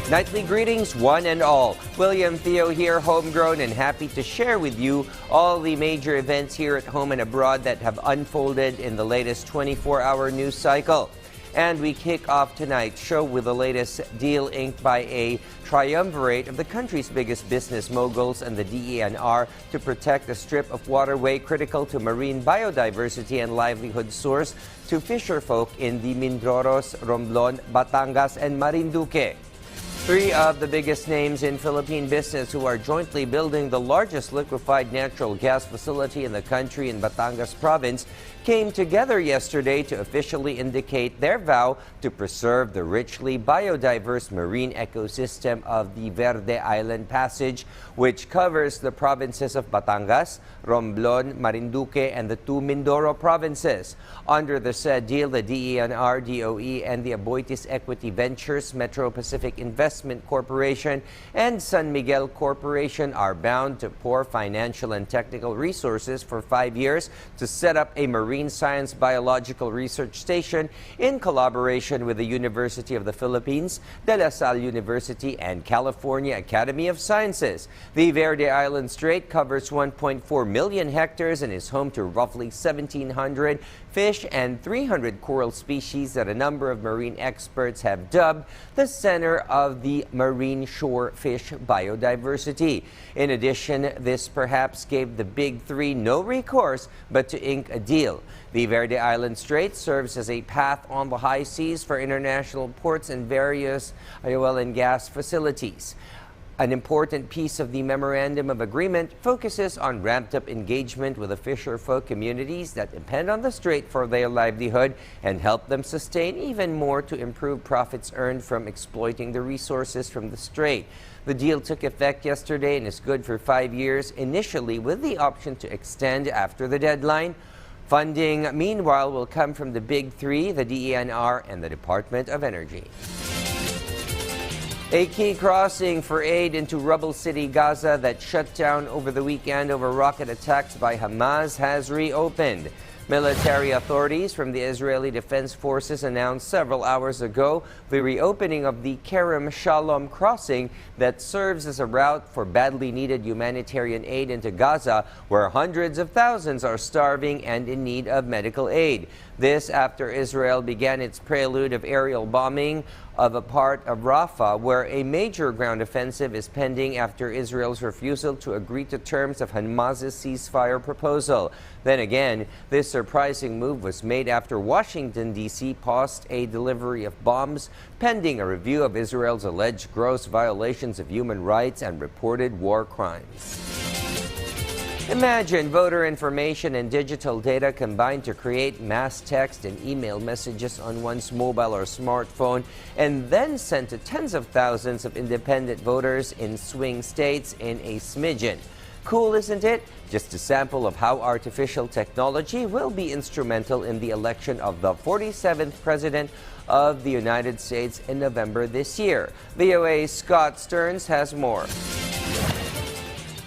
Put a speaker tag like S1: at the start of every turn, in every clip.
S1: Nightly greetings, one and all. William Theo here, homegrown, and happy to share with you all the major events here at home and abroad that have unfolded in the latest 24-hour news cycle. And we kick off tonight's show with the latest deal inked by a triumvirate of the country's biggest business moguls and the DENR to protect a strip of waterway critical to marine biodiversity and livelihood source to fisherfolk in the Mindroros, Romblon, Batangas, and Marinduque. Three of the biggest names in Philippine business who are jointly building the largest liquefied natural gas facility in the country in Batangas province came together yesterday to officially indicate their vow to preserve the richly biodiverse marine ecosystem of the Verde Island Passage, which covers the provinces of Batangas, Romblon, Marinduque, and the two Mindoro provinces. Under the said deal, the DENR, DOE, and the Aboitiz Equity Ventures, Metro Pacific Investment Corporation, and San Miguel Corporation are bound to pour financial and technical resources for 5 years to set up a marine science biological research station in collaboration with the University of the Philippines, De La Salle University, and California Academy of Sciences. The Verde Island Strait covers 1.4 million hectares and is home to roughly 1,700 fish and 300 coral species that a number of marine experts have dubbed the center of the marine shore fish biodiversity. In addition, this perhaps gave the big three no recourse but to ink a deal. The Verde Island Strait serves as a path on the high seas for international ports and various oil and gas facilities. An important piece of the Memorandum of Agreement focuses on ramped-up engagement with the fisherfolk communities that depend on the strait for their livelihood and help them sustain even more to improve profits earned from exploiting the resources from the strait. The deal took effect yesterday and is good for 5 years, initially with the option to extend after the deadline. Funding, meanwhile, will come from the big three, the DENR and the Department of Energy. A key crossing for aid into rubble city Gaza that shut down over the weekend over rocket attacks by Hamas has reopened. Military authorities from the Israeli Defense Forces announced several hours ago the reopening of the Kerem Shalom crossing that serves as a route for badly needed humanitarian aid into Gaza, where hundreds of thousands are starving and in need of medical aid. This after Israel began its prelude of aerial bombing of a part of Rafah, where a major ground offensive is pending after Israel's refusal to agree to terms of Hamas's ceasefire proposal. Then again, this surprising move was made after Washington, D.C. paused a delivery of bombs pending a review of Israel's alleged gross violations of human rights and reported war crimes. Imagine voter information and digital data combined to create mass text and email messages on one's mobile or smartphone and then sent to tens of thousands of independent voters in swing states in a smidgen. Cool, isn't it? Just a sample of how artificial technology will be instrumental in the election of the 47th President of the United States in November this year. VOA's Scott Stearns has more.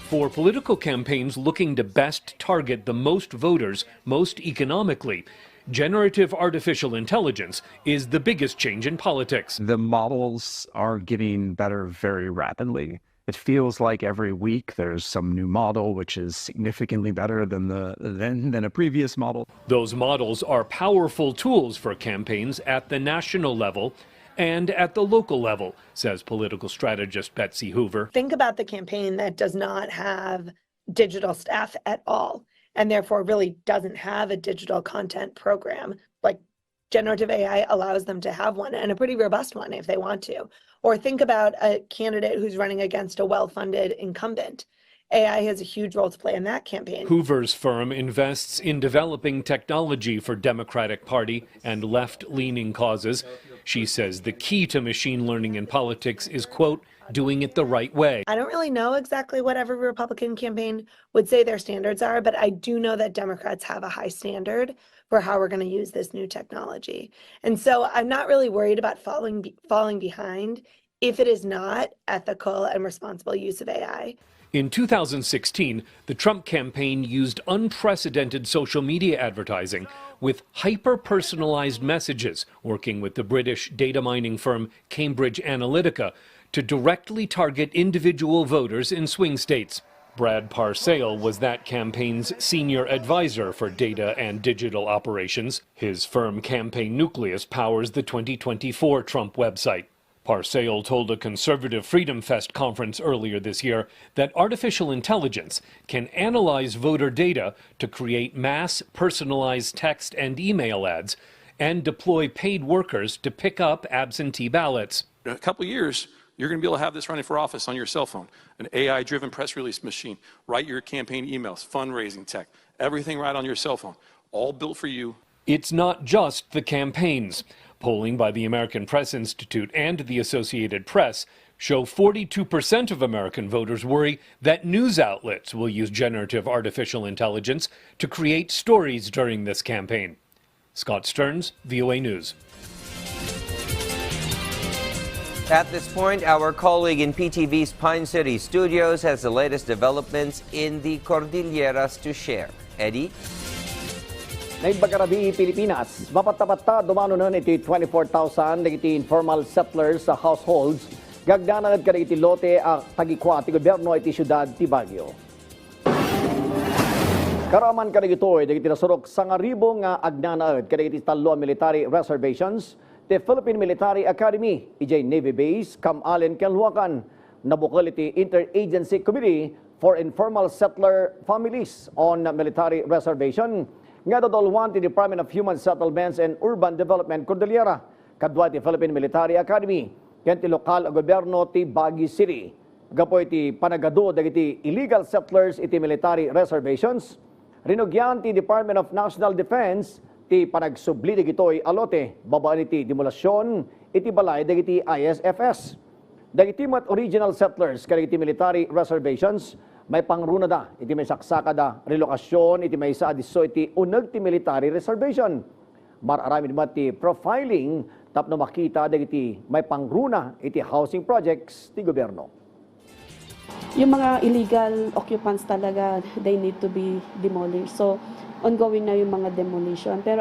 S2: For political campaigns looking to best target the most voters most economically, generative artificial intelligence is the biggest change in politics.
S3: The models are getting better very rapidly. It feels like every week there's some new model which is significantly better than a previous model.
S2: Those models are powerful tools for campaigns at the national level and at the local level, says political strategist Betsy Hoover.
S4: Think about the campaign that does not have digital staff at all, and therefore really doesn't have a digital content program. Like generative AI allows them to have one, and a pretty robust one if they want to. Or think about a candidate who's running against a well-funded incumbent. AI has a huge role to play in that campaign.
S2: Hoover's firm invests in developing technology for Democratic Party and left-leaning causes. She says the key to machine learning in politics is, quote, doing it the right way.
S4: I don't really know exactly what every Republican campaign would say their standards are, but I do know that Democrats have a high standard for how we're going to use this new technology. And so I'm not really worried about falling behind if it is not ethical and responsible use of AI.
S2: In 2016, the Trump campaign used unprecedented social media advertising with hyper-personalized messages, working with the British data mining firm Cambridge Analytica to directly target individual voters in swing states. Brad Parsale was that campaign's senior advisor for data and digital operations. His firm Campaign Nucleus powers the 2024 Trump website. Parsale told a conservative Freedom Fest conference earlier this year that artificial intelligence can analyze voter data to create mass personalized text and email ads and deploy paid workers to pick up absentee ballots.
S5: In a couple of years, you're going to be able to have this running for office on your cell phone, an AI-driven press release machine, write your campaign emails, fundraising tech, everything right on your cell phone, all built for you.
S2: It's not just the campaigns. Polling by the American Press Institute and the Associated Press show 42% of American voters worry that news outlets will use generative artificial intelligence to create stories during this campaign. Scott Stearns, VOA News.
S1: At this point, our colleague in PTV's Pine City studios has the latest developments in the Cordilleras to share. Eddie?
S6: Naibagarabi, Pilipinas. Mapatabatta, dumano nun iti 24,000 nagiti informal settlers sa households. Gagdanagad ka iti lote a tagikwa ti gobyerno iti syudad ti Baguio. Karaman ka ito'y dagiti nasurok sa nga agnanaad ka iti talo military reservations the Philippine Military Academy, EJ Navy Base, Kam-Allen, Kelhuacan, nabukal iti Interagency Committee for Informal Settler Families on Military Reservation, nga dodolwan ti Department of Human Settlements and Urban Development, Cordillera, kadwa ti Philippine Military Academy, ken ti lokal a gobyerno ti Baguio City. Gapoy ti panagado dagiti illegal settlers iti military reservations, rinugyan ti Department of National Defense ti panagsubli dagitoy alote babaan iti demolasyon iti balay dagiti ISFS. Dagiti mat original settlers kadagiti military reservations may pangruna da iti may saksaka da relokasyon iti may sa adiso iti uneg ti military reservation. Mararami mat ti profiling tapno makita dagiti may pangruna iti housing projects ti gobyerno.
S7: Yung mga illegal occupants talaga, they need to be demolished. So, ongoing na yung mga demolition. Pero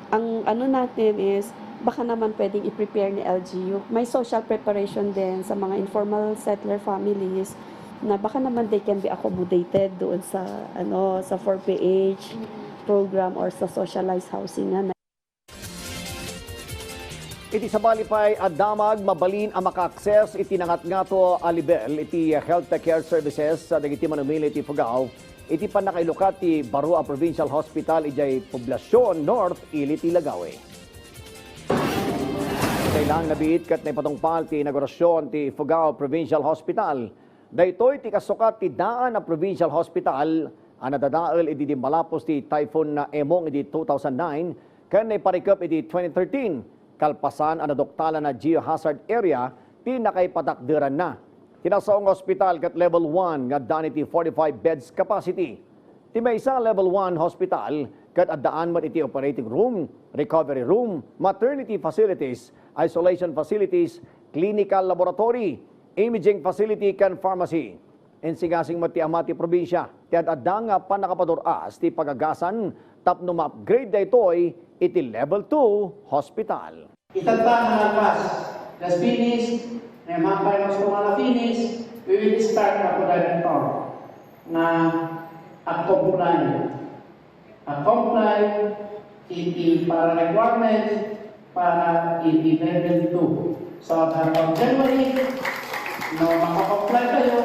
S7: ang ano natin is, baka naman pwedeng i-prepare ni LGU. May social preparation din sa mga informal settler families na baka naman they can be accommodated doon sa sa 4PH program or sa socialized housing na.
S6: Iti sabali pa'y adamag mabalin ang maka-access iti nangat-ngato alibel iti health care services sa dagiti manumili iti Fugao iti panakailukat ti Barua Provincial Hospital ijay Poblasyon North Iliti Lagawe. Kailang nabiit kat na ipatungpal ti inaugurasyon ti Fugao Provincial Hospital. Daytoy ti kasukat ti daan na Provincial Hospital ang nadadaal iti di malapos ti Typhoon na Emong iti 2009 kan na iparikap iti 2013. Kalpasan ang nadoktala na geohazard area ti nakaipatakderan na. Tinasaong hospital kat level 1 nga daan iti 45 beds capacity. Ti may isa level 1 hospital kat addaan man iti operating room, recovery room, maternity facilities, isolation facilities, clinical laboratory, imaging facility kan pharmacy. Ensigasing mati amati probinsya, ti addang nga panakapadoras ti pagagasan tapno ma-upgrade daytoy iti level 2 hospital.
S8: Itagpa na nalpas. Las finish, na mapay mas kumala finish, we will start na po dahil ito na comply iti para requirements para iti level 2. So, from January, no makakomply kayo,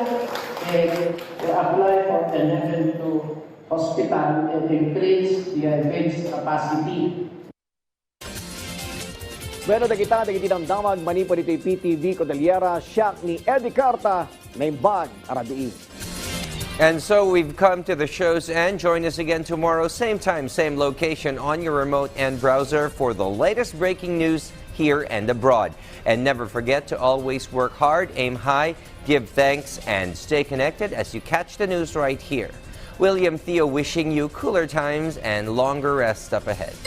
S8: apply for the level 2 hospital and increase the beds capacity.
S6: Bueno, dagiti damdamag manipod iti PTV Cordillera siya ni Eddie Carta na imbag arabii.
S1: And so we've come to the show's end. Join us again tomorrow, same time, same location on your remote and browser for the latest breaking news here and abroad. And never forget to always work hard, aim high, give thanks, and stay connected as you catch the news right here. William Theo wishing you cooler times and longer rest up ahead.